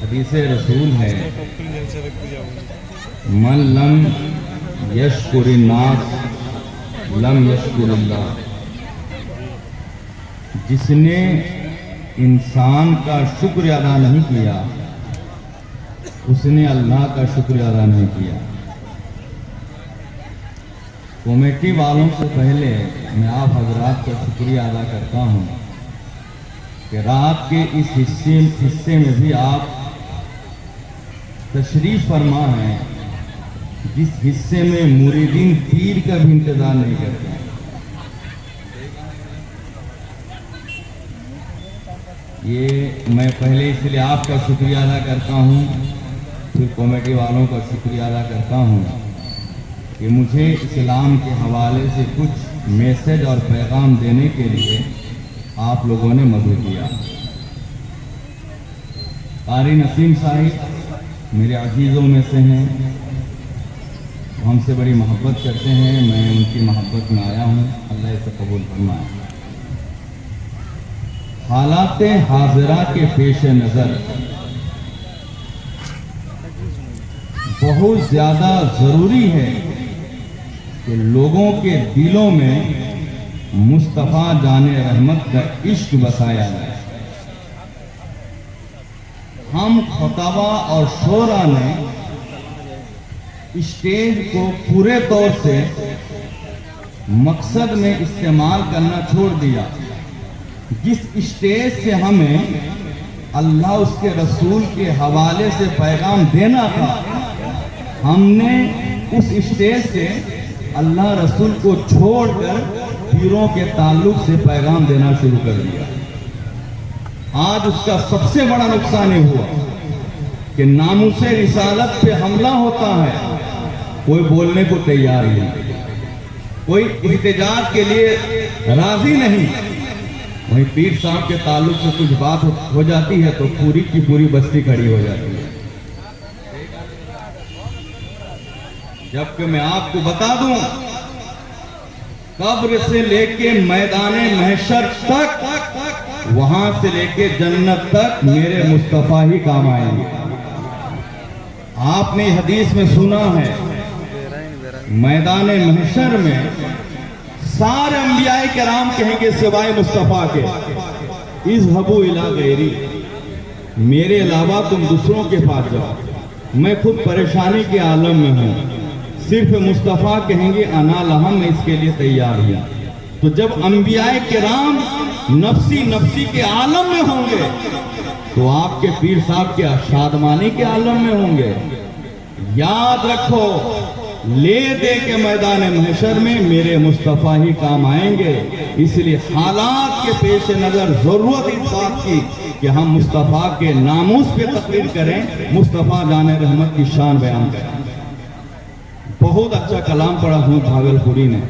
हदीस रसूल है, मन लम यशकुरिन्नास लम यशकुरिल्लाह। जिसने इंसान का शुक्र अदा नहीं किया उसने अल्लाह का शुक्र अदा नहीं किया। कमेटी वालों से पहले मैं आप हजरात का शुक्रिया अदा करता हूँ कि रात के इस हिस्से में भी आप तशरीफ फरमा है, जिस हिस्से में मुरीदीन पीर का भी इंतजार नहीं करते हैं। ये मैं पहले इसलिए आपका शुक्रिया अदा करता हूँ, फिर कमेटी वालों का शुक्रिया अदा करता हूँ कि मुझे इस्लाम के हवाले से कुछ मैसेज और पैगाम देने के लिए आप लोगों ने मदद किया। कारी नसीम साहिब मेरे अजीज़ों में से हैं, हमसे बड़ी मोहब्बत करते हैं, मैं उनकी मोहब्बत में आया हूँ, अल्लाह इसे कबूल फरमाए। हालात हाजिरा के पेश नज़र बहुत ज़्यादा ज़रूरी है कि लोगों के दिलों में मुस्तफ़ा जाने रहमत का इश्क बसाया जाए। हम खुतबा और शोरा ने स्टेज को पूरे तौर से मकसद में इस्तेमाल करना छोड़ दिया। जिस स्टेज से हमें अल्लाह उसके रसूल के हवाले से पैगाम देना था, हमने उस स्टेज से अल्लाह रसूल को छोड़कर पीरों के ताल्लुक से पैगाम देना शुरू कर दिया। आज उसका सबसे बड़ा नुकसान ये हुआ कि नामूसे रिसालत पे हमला होता है, कोई बोलने को तैयार नहीं, कोई इhtजाज के लिए राजी नहीं। वहीं पीर साहब के ताल्लुक से कुछ बात हो जाती है तो पूरी की पूरी बस्ती खड़ी हो जाती है। जबकि मैं आपको बता दूं, कब्र से लेके मैदाने महशर तक, वहां से लेके जन्नत तक मेरे मुस्तफा ही काम आएंगे। आपने हदीस में सुना है, मैदाने महशर में सारे अंबियाए किराम कहेंगे सिवाय मुस्तफा के, इज़हबू इला गैरी, मेरे अलावा तुम दूसरों के पास जाओ, मैं खुद परेशानी के आलम में हूं। सिर्फ मुस्तफ़ा कहेंगे अना लहा, मैं इसके लिए तैयार हूं। तो जब अंबियाए किराम नफ्सी नफ्सी के आलम में होंगे तो आपके पीर साहब के शादमानी के आलम में होंगे। याद रखो, ले दे के मैदान महशर में मेरे मुस्तफ़ा ही काम आएंगे। इसलिए हालात के पेश नज़र ज़रूरत इस बात की कि हम मुस्तफ़ा के नामूस पे तकरीर करें, मुस्तफ़ा जाने रहमत की शान बयान करें। बहुत अच्छा कलाम पढ़ा हूँ भागलपुरी ने,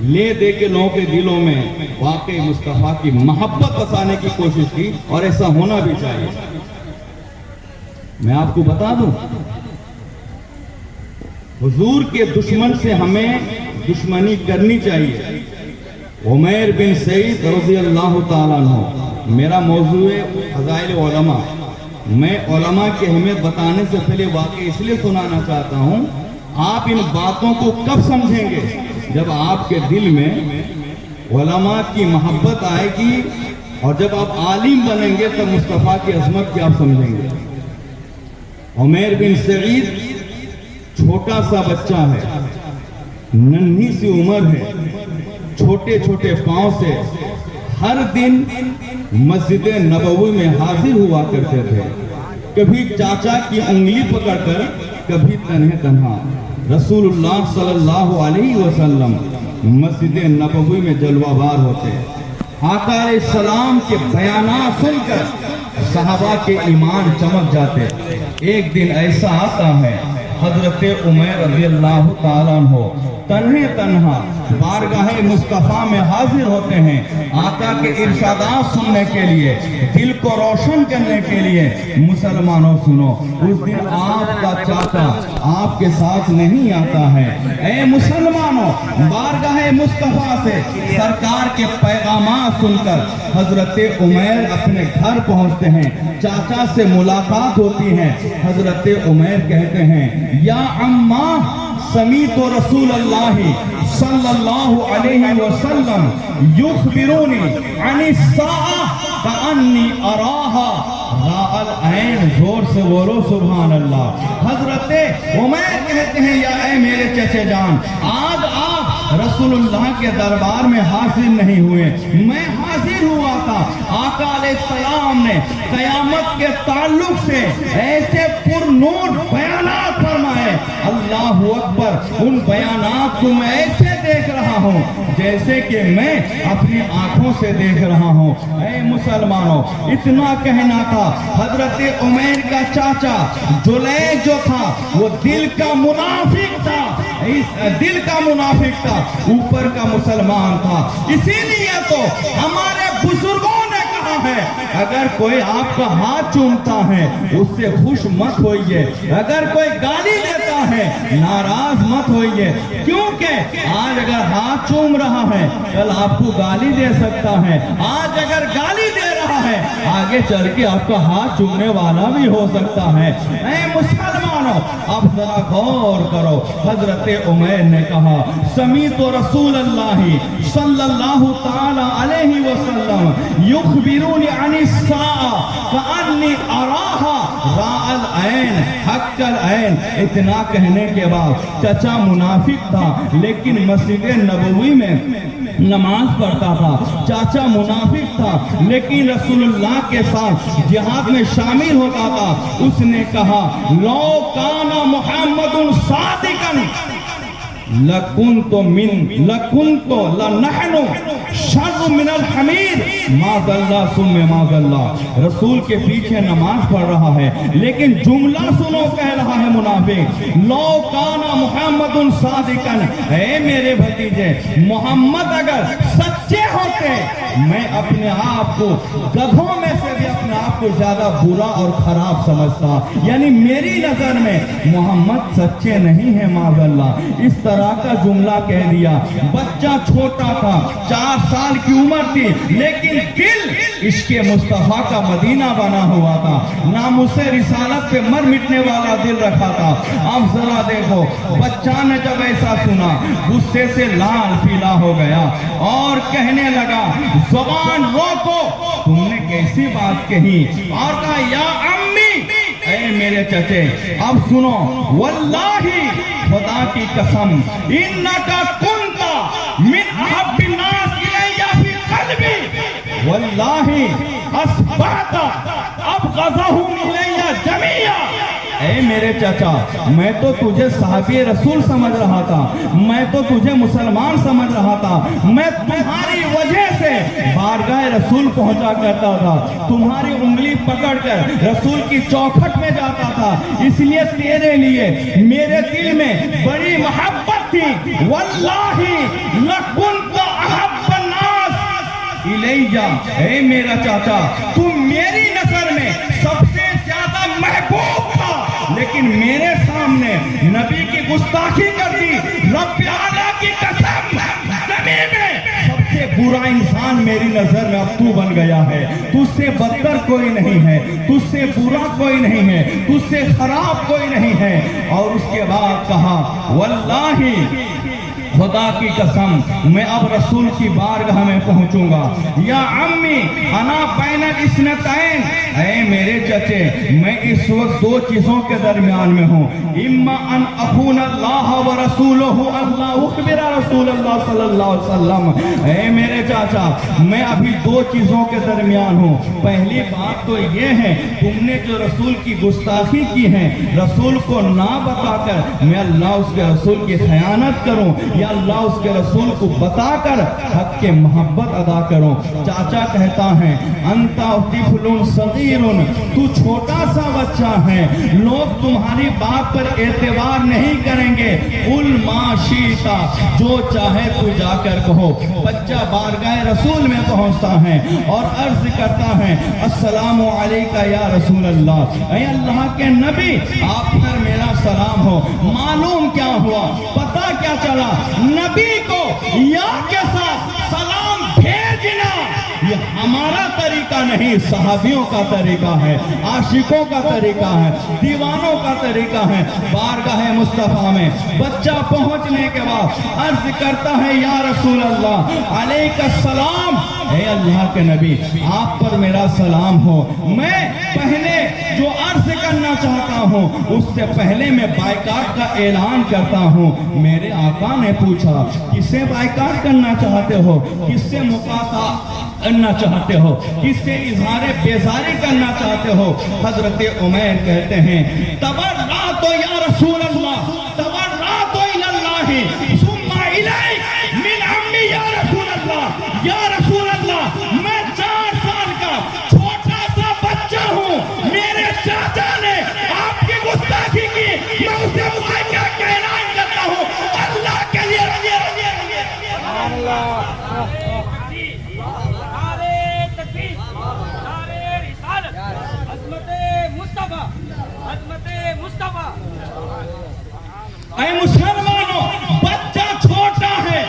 ले दे के लोगों के दिलों में वाकई मुस्तफ़ा की मोहब्बत बसाने की कोशिश की, और ऐसा होना भी चाहिए। मैं आपको बता दूं, हुजूर के दुश्मन से हमें दुश्मनी करनी चाहिए। उमैर बिन सईद रज़ी अल्लाह ताला अन्हु, मेरा मौजू है फ़ज़ाइल उलमा। मैं उलमा की अहमियत बताने से पहले वाकई इसलिए सुनाना चाहता हूँ, आप इन बातों को कब समझेंगे? जब आपके दिल में उलमा की मोहब्बत आएगी और जब आप आलिम बनेंगे तब मुस्तफ़ा की अज़मत की आप समझेंगे। उमैर बिन सईद छोटा सा बच्चा है, नन्ही सी उम्र है, छोटे छोटे पांव से हर दिन मस्जिद नबवी में हाजिर हुआ करते थे। कभी चाचा की उंगली पकड़कर, कभी तन्हे तन्हा रसूलुल्लाह सल्लल्लाहु अलैहि वसल्लम मस्जिद नबवी में जलवाबार होते। आका अलैहिस्सलाम के बयानात सुनकर सहाबा के ईमान चमक जाते। एक दिन ऐसा आता है, हजरत उमैर रज़ियल्लाहु ताला अन्हु तन्हे तन्हा बारगाहे मुस्तफ़ा में हाजिर होते हैं आका के इरशादात सुनने के लिए, दिल को रोशन करने के लिए। मुसलमानों सुनो, उस दिन आपका चाचा आपके साथ नहीं आता है। ऐ मुसलमानों, बारगाहे मुस्तफ़ा से सरकार के पैगामात सुनकर हजरत उमैर अपने घर पहुंचते हैं। चाचा से मुलाकात होती है। हजरत उमैर कहते हैं, या अम्मा समीतो रसूल अल्लाह सल्लल्लाहु अलैहि वसल्लम युखबिरूनी अनिस साआ कअन्नी अराहा राअल ऐन। जोर से बोलो सुभान अल्लाह। हजरत उमैर कहते हैं, या ऐ मेरे चचे जान, आज आप रसूलुल्लाह के दरबार में हाजिर नहीं हुए, मैं हाजिर हुआ था। आका अलैहिस्सलाम ने कयामत के ताल्लुक से ऐसे पुरनूर बयानात फरमाए, अल्लाहु अकबर। उन बयानात को मैं ऐसे देख रहा हूँ जैसे कि मैं अपनी आंखों से देख रहा हूँ। ऐ मुसलमानों, इतना कहना था। हजरत उमैर का चाचा जुलैज जो था वो दिल का मुनाफिक था, दिल का मुनाफिक था, ऊपर का मुसलमान था। इसीलिए तो हमारे बुजुर्गों ने कहा है, अगर कोई आपका हाथ चूमता है उससे खुश मत होइए, अगर कोई गाली देता है नाराज मत होइए, क्योंकि आज अगर हाथ चूम रहा है कल आपको गाली दे सकता है। आज अगर गाली दे रहा है आगे चल के आपका हाथ चूमने वाला भी हो सकता है। ऐ मुसलमानों, अब जरा गौर करो। हजरत उमैर ने कहा, समीतो रसूल अल्लाह सल्लल्लाहु ताला अलैहि वसल्लम युखबिरूनी अनिस साआ कअन्नी अराहा राअल ऐन हक्कल ऐन। इतना कहने के बाद चचा मुनाफिक था लेकिन मस्जिद नबवी में नमाज पढ़ता था। चाचा मुनाफिक था लेकिन रसूलुल्लाह के साथ जिहाद में शामिल होता था। उसने कहा, लो काना मुहम्मदुन सादिकन लकुन्तो लनहनु शर्रु मिनल हमीर माज़ल्ला सुम्मे माज़ल्ला। रसूल के पीछे नमाज पढ़ रहा है लेकिन जुमला सुनो, कह रहा है मुनाफिक, लो काना मुहम्मदुन सादिकन। ऐ मेरे भतीजे, मोहम्मद अगर सच्चे होते मैं अपने आप को गधों में से भी अपने आप को ज्यादा बुरा और खराब समझता। यानी मेरी नजर में मोहम्मद सच्चे नहीं है माज़ल्ला। इस तरह का जुमला कह दिया। बच्चा छोटा था, 4 साल की उम्र थी, लेकिन दिल इश्क़े मुस्तफा का मदीना बना हुआ था। नामुसे रिसालत पे मर मिटने वाला दिल रखा था। अब जरा देखो, बच्चा ने जब ऐसा सुना गुस्से से लाल पीला हो गया और कहने लगा, ज़ुबान रोको, तुमने कैसी बात कही? और कहा, या अम्मी, ऐ मेरे चचे, अब सुनो, वल्लाही, खुदा की कसम, इन्नका कुंता मिन अहब्बिन नास इलैया फी क़ल्बी वल्लाही अस्बाता अबग़ज़हुम इलैया जमीआ। ऐ मेरे चाचा, मैं तो तुझे साहबी रसूल समझ रहा था, मैं तो तुझे मुसलमान समझ रहा था। मैं तुम्हारी वजह से बारगाह रसूल पहुंचा करता था, तुम्हारी उंगली पकड़कर रसूल की चौखट में जाता था। इसलिए तेरे लिए मेरे दिल में बड़ी मोहब्बत थी। वल्लाही लकुन्तु अहब्बन नास इलैया। ऐ मेरा चाचा, तुम मेरी नजर में सबसे ज्यादा महबूब था, लेकिन मेरे सामने नबी की गुस्ताखी कर दी। रब्बे आला की कसम, ज़मीन में सबसे बुरा इंसान मेरी नजर में अब तू बन गया है। तुझसे बदतर कोई नहीं है, तुझसे बुरा कोई नहीं है, तुझसे खराब कोई नहीं है। और उसके बाद कहा, वल्लाही, खुदा की कसम, मैं अब रसूल की बारगाह में पहुंचूंगा। या अम्मी अना बैनल इस्नतैन। ऐ मेरे चचे, मैं इस वक्त 2 चीजों के दरमियान में हूँ। इम्मा अन अखून अल्लाह व रसूलहु अल्लाह उखबिरा रसूलुल्लाह सल्लल्लाहु अलैहि वसल्लम। ऐ मेरे चाचा, मैं अभी 2 चीजों के दरमियान हूँ। पहली बात तो ये है, तुमने जो रसूल की गुस्ताखी की है, रसूल को ना बताकर मैं अल्लाह उसके रसूल की खयानत करूँ या अल्लाह उसके रसूल को बताकर हक के मोहब्बत अदा करूं। चाचा कहता है, अंता तिफलुन सगीर सगीरुन, तू छोटा सा बच्चा है, लोग तुम्हारी बात पर एतबार नहीं करेंगे। उल माशीता, जो चाहे तू जाकर कहो। बच्चा बारगाह रसूल में पहुंचता है और अर्ज करता है अस्सलामु अलैका या रसूल अल्लाह, ऐ अल्लाह के नबी आप पर मेरा सलाम हो। मालूम क्या हुआ, पता क्या चला, नबी को या के साथ सलाम भेजना ये हमारा तरीका नहीं, सहाबियों का तरीका है, आशिकों का तरीका है, दीवानों का तरीका है। बारगाह मुस्तफा में बच्चा पहुंचने के बाद अर्ज करता है या रसूल अल्लाह अलैका सलाम, हे अल्लाह के नबी आप पर मेरा सलाम हो। मैं पहले जो अर्ज करना चाहता हूँ उससे पहले मैं बायकाट का ऐलान करता हूँ। मेरे आका ने पूछा किससे बायकाट करना चाहते हो, किससे मुकाता करना चाहते हो, किससे इजहार बेजारी करना चाहते हो। हजरत उमैर कहते हैं तबर्रातु या रसूल अल्लाह, तबर्रातु इलल्लाहि सुम्मा इलैक मिन अम्मी या रसूल अल्लाह, या रसूल अल्लाह मैं 4 साल का छोटा सा बच्चा हूँ, मेरे चाचा ने आपकी गुस्ताखी की, मैं उसे मुआफ़ का ऐलान करता हूँ अल्लाह के लिए। ऐ मुसलमानों, बच्चा छोटा है,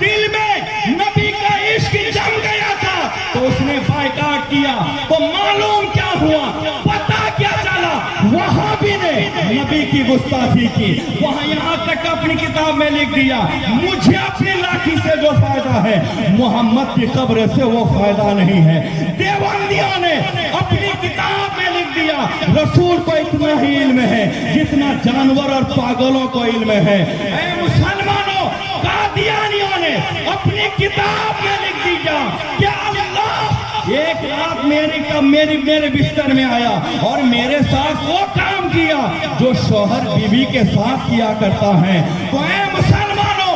दिल में नबी का इश्क जम गया था तो उसने बायकाट किया। तो मालूम क्या हुआ, पता क्या चला, वहां भी ने नबी की गुस्ताखी की। वहां यहाँ तक अपनी किताब में लिख दिया मुझे अपनी लाठी से जो फायदा है मोहम्मद की कब्र से वो फायदा नहीं है। देवबंदियों ने अपनी किताब में लिख दिया रसूल को इतना ही इल्म है जितना जानवर और पागलों को इल्म है। ऐ मुसलमानों, कादियानियों ने अपनी किताब में लिख दिया कि अल्लाह एक रात मेरे बिस्तर में आया और मेरे साथ वो काम किया जो शौहर बीवी के साथ किया करता है। तो ऐ मुसलमानों,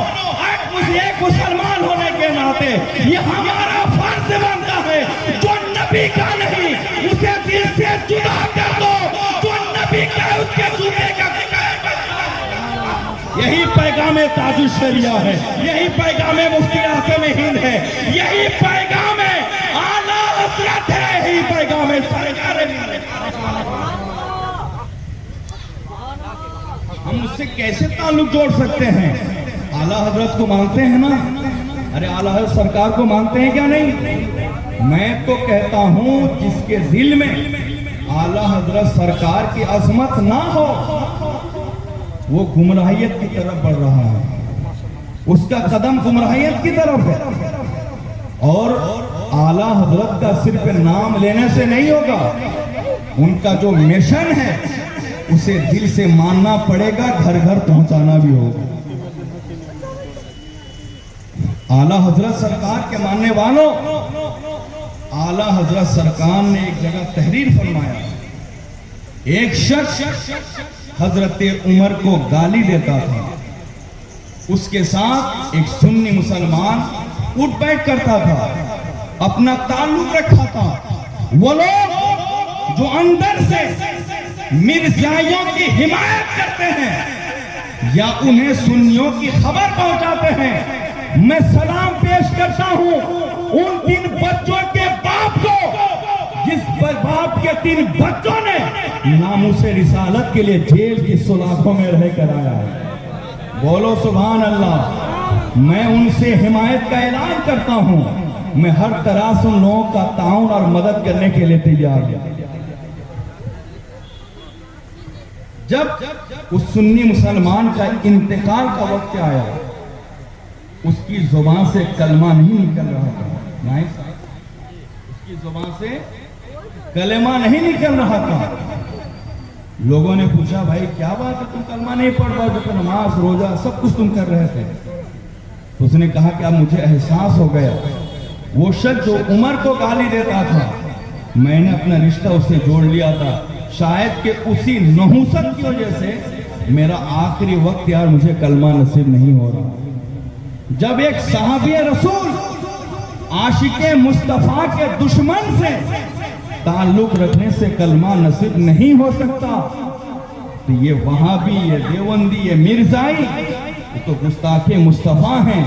एक मुसलमान होने के नाते ये हमारा फर्ज बनता है जो नबी का नहीं उसे दिल से जुदा कर दो, जो नबी का उसके जुड़े का। यही पैगाम ताजुश शरिया है, यही पैगाम मुफ्ती आज़म हिंद है, यही पैगाम आला हज़रत है, यही पैगाम सरकार। हम उससे कैसे ताल्लुक जोड़ सकते हैं? आला हजरत को मानते हैं ना? अरे आला हजरत सरकार को मानते हैं क्या नहीं? मैं तो कहता हूं जिसके दिल में आला हजरत सरकार की अजमत ना हो वो गुमराहियत की तरफ बढ़ रहा है, उसका कदम गुमराहियत की तरफ है। और आला हजरत का सिर्फ नाम लेने से नहीं होगा, उनका जो मिशन है उसे दिल से मानना पड़ेगा, घर घर पहुंचाना भी होगा। आला हजरत सरकार के मानने वालों, आला हजरत सरकार ने एक जगह तहरीर फरमाया, एक शख्स हजरत उमर को गाली देता था, उसके साथ एक सुन्नी मुसलमान उठ बैठ करता था, अपना ताल्लुक रखा था। वो लोग जो अंदर से मिर्जाइयों की हिमायत करते हैं या उन्हें सुन्नियों की खबर पहुंचाते हैं, मैं सलाम पेश करता हूं उन 3 बच्चों के बाप को जिस बाप के 3 बच्चों ने नामुसे रिसालत के लिए जेल की सुलाखों में रह कर आया है। बोलो सुभान अल्लाह। मैं उनसे हिमायत का ऐलान करता हूं, मैं हर तरह से उन लोगों का ताउन और मदद करने के लिए तैयार हूं। जब उस सुन्नी मुसलमान का इंतकाल का वक्त आया, उसकी जुबान से कलमा नहीं निकल रहा था, नहीं उसकी जुबान से कलमा नहीं निकल रहा था। लोगों ने पूछा भाई क्या बात है, तुम कलमा नहीं पढ़ रहे हो, तो नमाज रोजा सब कुछ तुम कर रहे थे। तो उसने कहा कि अब मुझे एहसास हो गया, वो शख्स जो उमर को गाली देता था मैंने अपना रिश्ता उससे जोड़ लिया था, शायद कि उसी नहुसत की वजह से मेरा आखिरी वक्त यार मुझे कलमा नसीब नहीं हो रहा। जब एक सहाबी रसूल आशिके मुस्तफा के दुश्मन से ताल्लुक रखने से कलमा नसीब नहीं हो सकता। तो ये वहाबी, ये देवबंदी, ये मिर्जाई, ये तो गुस्ताखे मुस्तफा हैं।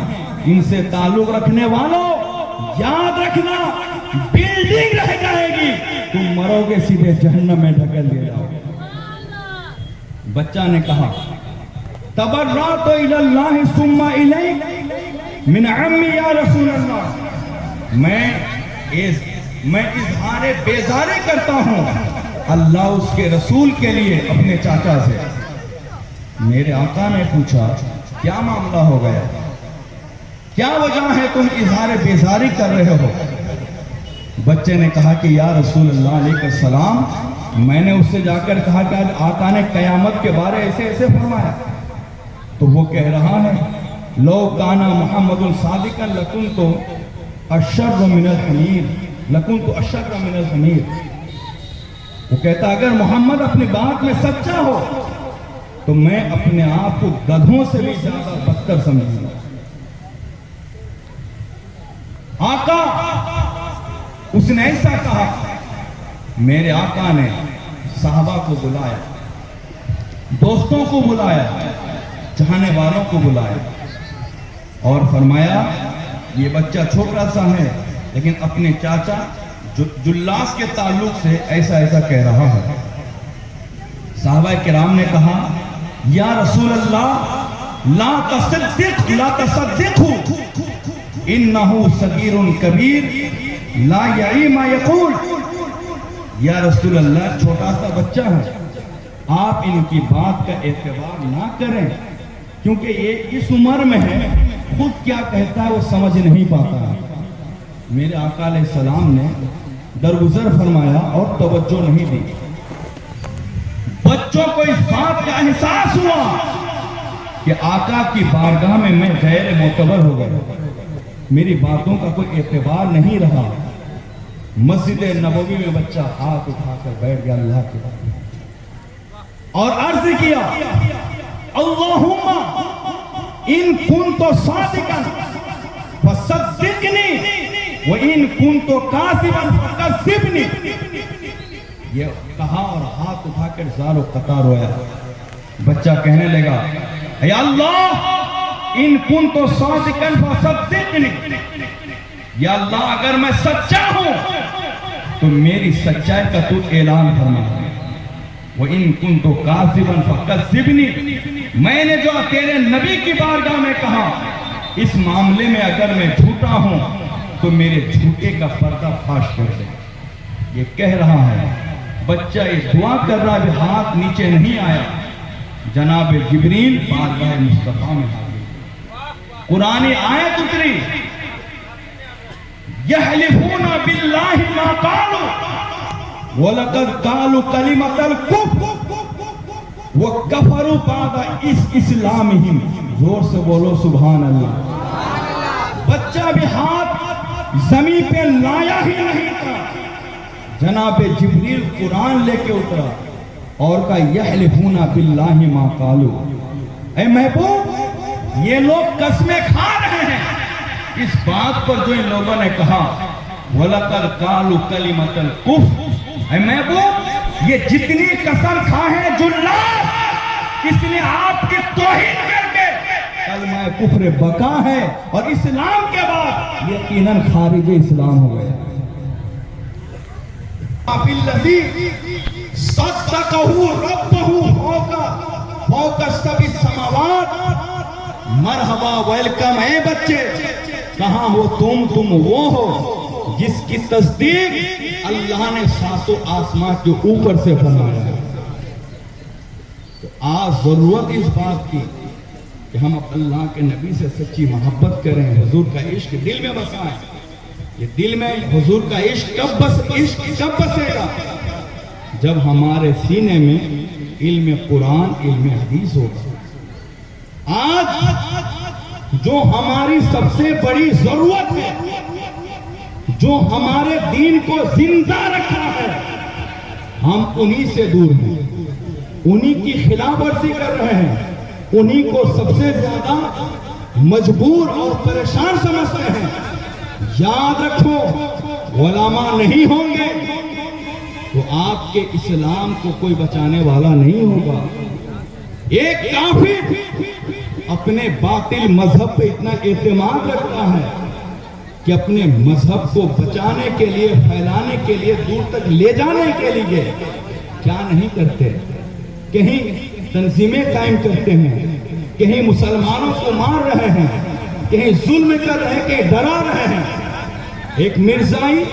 इनसे ताल्लुक रखने वालों, याद रखना, बिल्डिंग रह जाएगी, तुम मरोगे सीधे जहन्नम में ढकेल दिए जाओगे। बच्चा ने कहा तबर्रातु इलल्लाहि सुम्मा इलैक मिन अम्मी या रसूल अल्लाह, मैं इजहारे बेजारी करता हूं अल्लाह उसके रसूल के लिए अपने चाचा से। मेरे आका ने पूछा क्या मामला हो गया, क्या वजह है तुम इजहारे बेजारी कर रहे हो? बच्चे ने कहा कि या रसूल अल्लाह अलैहिस्सलाम, मैंने उससे जाकर कहा कि आज आका ने कयामत के बारे ऐसे ऐसे फरमाया। तो वो कह रहा है लो काना मुहम्मदुन सादिकन लकुन तो अशर्र मिनल हमीर, लकुन तो अशर्र मिनल हमीर। वो कहता अगर मोहम्मद अपनी बात में सच्चा हो तो मैं अपने आप को गधों से भी ज्यादा बदतर समझूंगा। आका, उसने ऐसा कहा। मेरे आका ने साहबा को बुलाया, दोस्तों को बुलाया, चाहने वालों को बुलाया और फरमाया ये बच्चा छोटा सा है लेकिन अपने चाचा जुल्लास के ताल्लुक से ऐसा ऐसा कह रहा है। साहबा किराम ने कहा या रसूल अल्लाह ला तसद्दिकू इन्नहु सगीरुन कबीर ला यई मा यकूल। या रसूल अल्लाह, छोटा सा बच्चा है, आप इनकी बात का एतबार ना करें क्योंकि ये इस उम्र में है, खुद क्या कहता है वो समझ नहीं पाता। मेरे आका अलैहिस्सलाम ने दरगुजर फरमाया और तवज्जो नहीं दी। बच्चों को इस बात का एहसास हुआ कि आका की बारगाह में मैं गैर मोतबर हो गया, मेरी बातों का कोई एतबार नहीं रहा। मस्जिद नबवी में बच्चा हाथ उठाकर बैठ गया अल्लाह के बाद और अर्ज किया अल्लाहुम्मा इन कुंतो सादिकन फसद्दिकनी व इन कुंतो कासिबन फकज़िबनी। ये कहा और हाथ उठाकर ज़ारो कतार रोया। बच्चा कहने लगा या अल्लाह इन कुंतो सादिकन फसद्दिकनी, या अल्लाह अगर मैं सच्चा हूं तो मेरी सच्चाई का तू ऐलान फरमा। वो इन कुंतो काज़िबन फकज़िबनी, मैंने जो तेरे नबी की बारगाह में कहा इस मामले में अगर मैं झूठा हूं तो मेरे झूठे का पर्दा फाश कर दे। ये कह रहा है बच्चा, ये दुआ कर रहा है, हाथ नीचे नहीं आया। जनाब जिब्रील बारगाह मुस्तफा में हाजिर, कुरानी आयत उतरी यहलिफूना बिल्लाहि मा कालू वलक़द कालू कलिमतल कुफ्र व कफरू बादा इस्लामिहिम। जोर से बोलो सुभान अल्लाह। बच्चा भी हाथ जमीन पे लाया ही नहीं था, जनाब जिब्रील कुरान लेके उतरा और कहा यहलिफूना बिल्लाहि मा कालू। ऐ महबूब, ये लोग कसमें खा रहे हैं इस बात पर जो इन लोगों ने कहा वलक़द कालू कलिमतल कुफ्र। ऐ महबूब, ये जितनी कसम खाए जुल्लास, इसने आपकी तौहीन करके कलमा कुफ्र बका है और इस्लाम के बाद यकीनन खारिज इस्लाम हो गया। बिल्लज़ी सद्दक़हु रब्बहु फौका सबी समावात। मरहबा, वेलकम है बच्चे, कहां हो तुम वो हो जिसकी तस्दीक अल्लाह ने सातों आसमान के ऊपर से फरमाया है। तो आज जरूरत इस बात की कि हम अल्लाह के नबी से सच्ची मोहब्बत करें, हुजूर का इश्क दिल में बसाएं। ये दिल में हुजूर का इश्क कब बसेगा? जब हमारे सीने में इल्म कुरान, इल्म हदीस होगा। आज जो हमारी सबसे बड़ी जरूरत है, जो हमारे दीन को जिंदा रखा है, हम उन्हीं से दूर हैं, उन्हीं की खिलाफवर्जी कर रहे हैं, उन्हीं को सबसे ज्यादा मजबूर और परेशान समझते हैं। याद रखो, उलमा नहीं होंगे तो आपके इस्लाम को कोई बचाने वाला नहीं होगा। एक काफिर अपने बातिल मजहब पे इतना एतमाद रखता है कि अपने मजहब को बचाने के लिए, फैलाने के लिए, दूर तक ले जाने के लिए क्या नहीं करते। कहीं तंजीमें कायम करते हैं, कहीं मुसलमानों को मार रहे हैं, कहीं जुल्म कर रहे हैं, कहीं डरा रहे हैं। एक मिर्जाई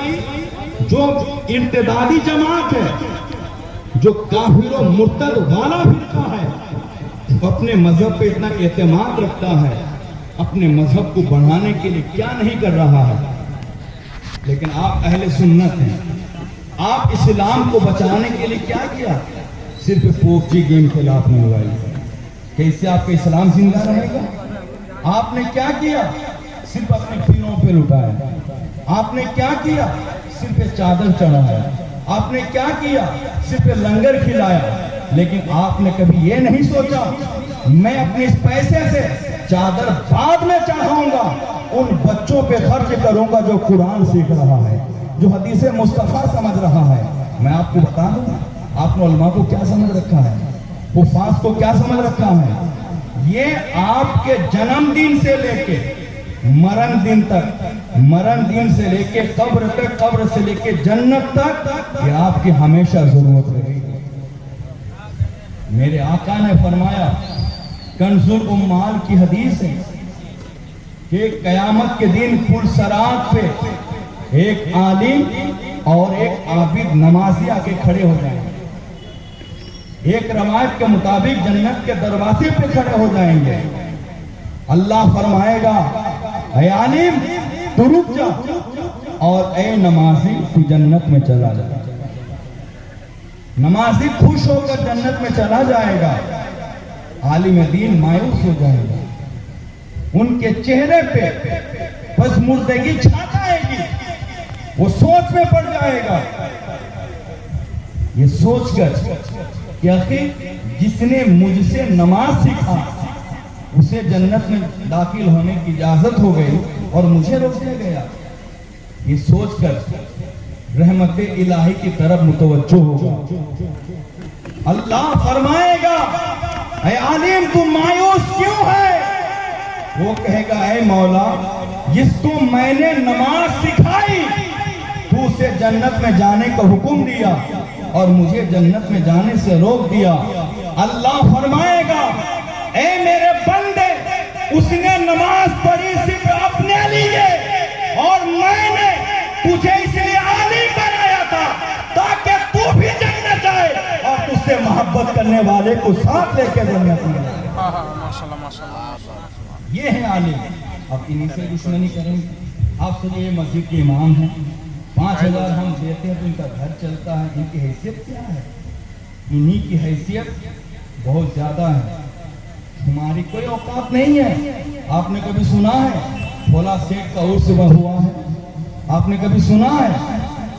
जो इर्तिदादी जमात है, जो काफिरों मुर्तद वाला फिरका है, अपने मजहब पे इतना एतमाद रखता है, अपने मजहब को बढ़ाने के लिए क्या नहीं कर रहा है। लेकिन आप अहले सुन्नत हैं, आप इस्लाम को बचाने के लिए क्या किया? सिर्फ पोपची गेम खेला आपने मोबाइल। कैसे आपका इस्लाम जिंदा रहेगा? आपने क्या किया? सिर्फ अपने पीरों पे लुटाया। आपने क्या किया? सिर्फ चादर चढ़ाया। आपने क्या किया? सिर्फ लंगर खिलाया। लेकिन आपने कभी ये नहीं सोचा मैं अपने इस पैसे से चादर बाद में चढ़ाऊंगा, उन बच्चों पे खर्च करूंगा जो कुरान सीख रहा है, जो हदीस मुस्तफा समझ रहा है। मैं आपको बता दूं, आपने उलमा को क्या समझ रखा है, हुफ़ाज़ को क्या समझ रखा है। ये आपके जन्मदिन से लेके मरण दिन तक, मरण दिन से लेके कब्र तक, कब्र से लेके जन्नत तक, ये आपकी हमेशा जरूरत रहेगी। मेरे आका ने फरमाया, कंजुल उम्माल की हदीस है कि कयामत के दिन पुरसरात पे एक आलिम और एक आबिद नमाजी आके खड़े हो जाएंगे। एक रवायत के मुताबिक जन्नत के दरवाजे पे खड़े हो जाएंगे। अल्लाह फरमाएगा, ऐ आलिम तू रुक जा, और ऐ नमाजी तू जन्नत में चला जा। नमाजी खुश होकर जन्नत में चला जाएगा, आलिम दीन मायूस हो जाएगा। उनके चेहरे पे बस मुर्दगी छा जाएगी, वो सोच में पड़ जाएगा, ये सोचकर कि आखिर जिसने मुझसे नमाज सीखा उसे जन्नत में दाखिल होने की इजाजत हो गई और मुझे रोक दिया गया। ये सोचकर रहमत इलाही की तरफ मुतवज्जो होगा। अल्लाह फरमाएगा, ऐ आलिम तू मायूस क्यों है? वो कहेगा, ऐ मौला जिसको मैंने नमाज सिखाई तू उसे जन्नत में जाने का हुक्म दिया और मुझे जन्नत में जाने से रोक दिया। अल्लाह फरमाएगा, ऐ मेरे बंदे उसने नमाज पढ़ी सिर्फ अपने लिए और मैंने तुझे इसलिए आलिम बनाया था ताकि तू भी जन्नत जाए और तुझसे मोहब्बत करने वाले को साथ लेकर जन्नत में जाए। माशाल्लाह माशाल्लाह, ये है आलिम। अब इन्हीं से दुश्मनी करेंगे। आप सोचिए ये मस्जिद के इमाम हैं, 5000 हम देते हैं तो इनका घर चलता है। इनकी हैसियत क्या है? इन्हीं की हैसियत बहुत ज्यादा है, हमारी कोई औकात नहीं है। आपने कभी सुना है फला सेठ का उर्स हुआ है? आपने कभी सुना है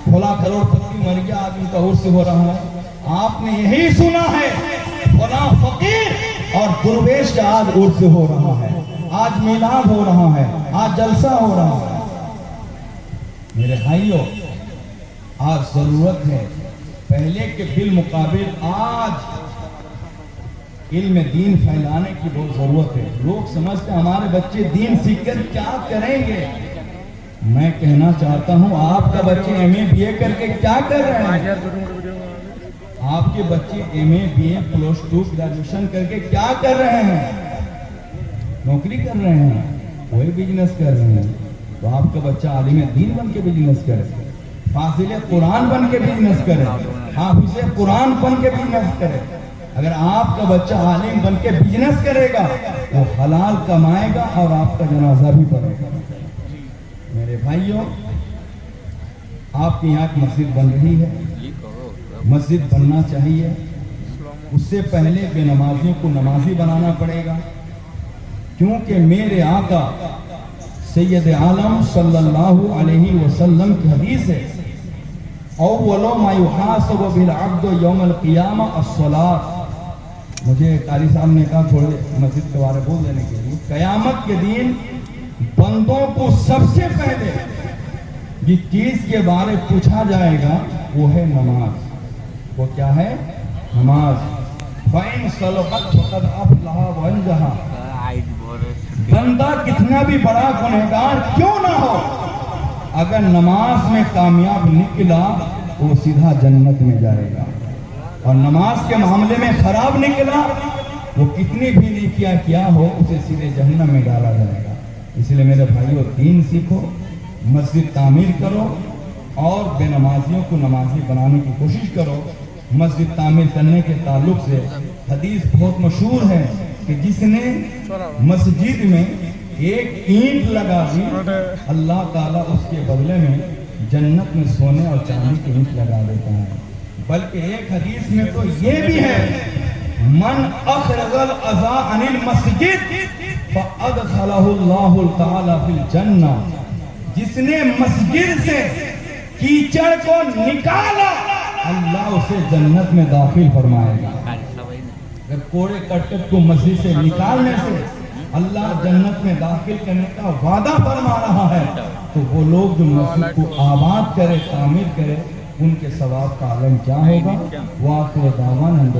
फला करोड़पति मर गया आदमी का उर्स हो रहा है? आपने यही सुना है फला फकीर और दुर्वेश का आज उर्स हो रहा है, आज मिलाद हो रहा है, आज जलसा हो रहा है। मेरे भाइयों, आज जरूरत है, पहले के बिल मुकाबिल आज इल्म दीन फैलाने की बहुत जरूरत है। लोग समझते हमारे बच्चे दीन सीखकर क्या करेंगे। मैं कहना चाहता हूं, आपका बच्चे MA BA करके क्या कर रहे हैं? आपके बच्चे MA BA +2 ग्रेजुएशन करके क्या कर रहे हैं? नौकरी कर रहे हैं, कोई बिजनेस कर रहे हैं। तो आपका बच्चा आलिम दीन बन के बिजनेस करे, फासिल कुरान बन के बिजनेस करे, हाफिज कुरान बन के बिजनेस करे। अगर आपका बच्चा आलिम बन के बिजनेस करेगा वो हलाल कमाएगा और आपका जनाजा भी पड़ेगा। मेरे भाइयों, आपके यहाँ एक मस्जिद बन रही है, मस्जिद बनना चाहिए। उससे पहले बेनमाजियों को नमाजी बनाना पड़ेगा, क्योंकि मेरे आका सैयद आलम सल्लल्लाहु अलैहि वसल्लम की हदीस है, अव्वलु मा युहासबु बिल अब्दु यौमल क़ियामा अस्सलात। मुझे कारी साहब ने कहा थोड़े मस्जिद के बारे में बोल देने के लिए। कयामत के दिन बंदों को सबसे पहले जिस चीज के बारे पूछा जाएगा वो है नमाज। वो क्या है? नमाज। फ़इन सलहत फ़क़द अफ़लह व अनजहा। बंदा कितना भी बड़ा गुनहगार क्यों ना हो, अगर नमाज में कामयाब निकला वो सीधा जन्नत में जाएगा, और नमाज के मामले में खराब निकला वो कितनी भी नेकियां क्या हो उसे सीधे जहन्नम में डाला जाएगा। इसलिए मेरे भाइयों, दीन सीखो, मस्जिद तामीर करो और बेनमाजियों को नमाजी बनाने की कोशिश करो। मस्जिद तामीर करने के ताल्लुक से हदीस बहुत मशहूर है कि जिसने मस्जिद में एक ईंट लगा दी, अल्लाह ताला उसके बदले में जन्नत में सोने और चांदी की ईंट लगा देता है। बल्कि एक हदीस में तो ये भी है, मन अखरजल अज़ा अनिल मस्जिद फ़अदखलहु अल्लाहु ताला फिल जन्ना। जिसने मस्जिद से कीचड़ को निकाला, अल्लाह उसे जन्नत में दाखिल फरमाएगा। अगर कोड़े करकट को मस्जिद से निकालने से अल्लाह जन्नत में दाखिल करने का वादा फरमा रहा है, तो वो लोग जो मस्जिद को आबाद करे, तामीर करे, उनके सवाब का आलम क्या होगा। वाक़िअ दावाना अनिल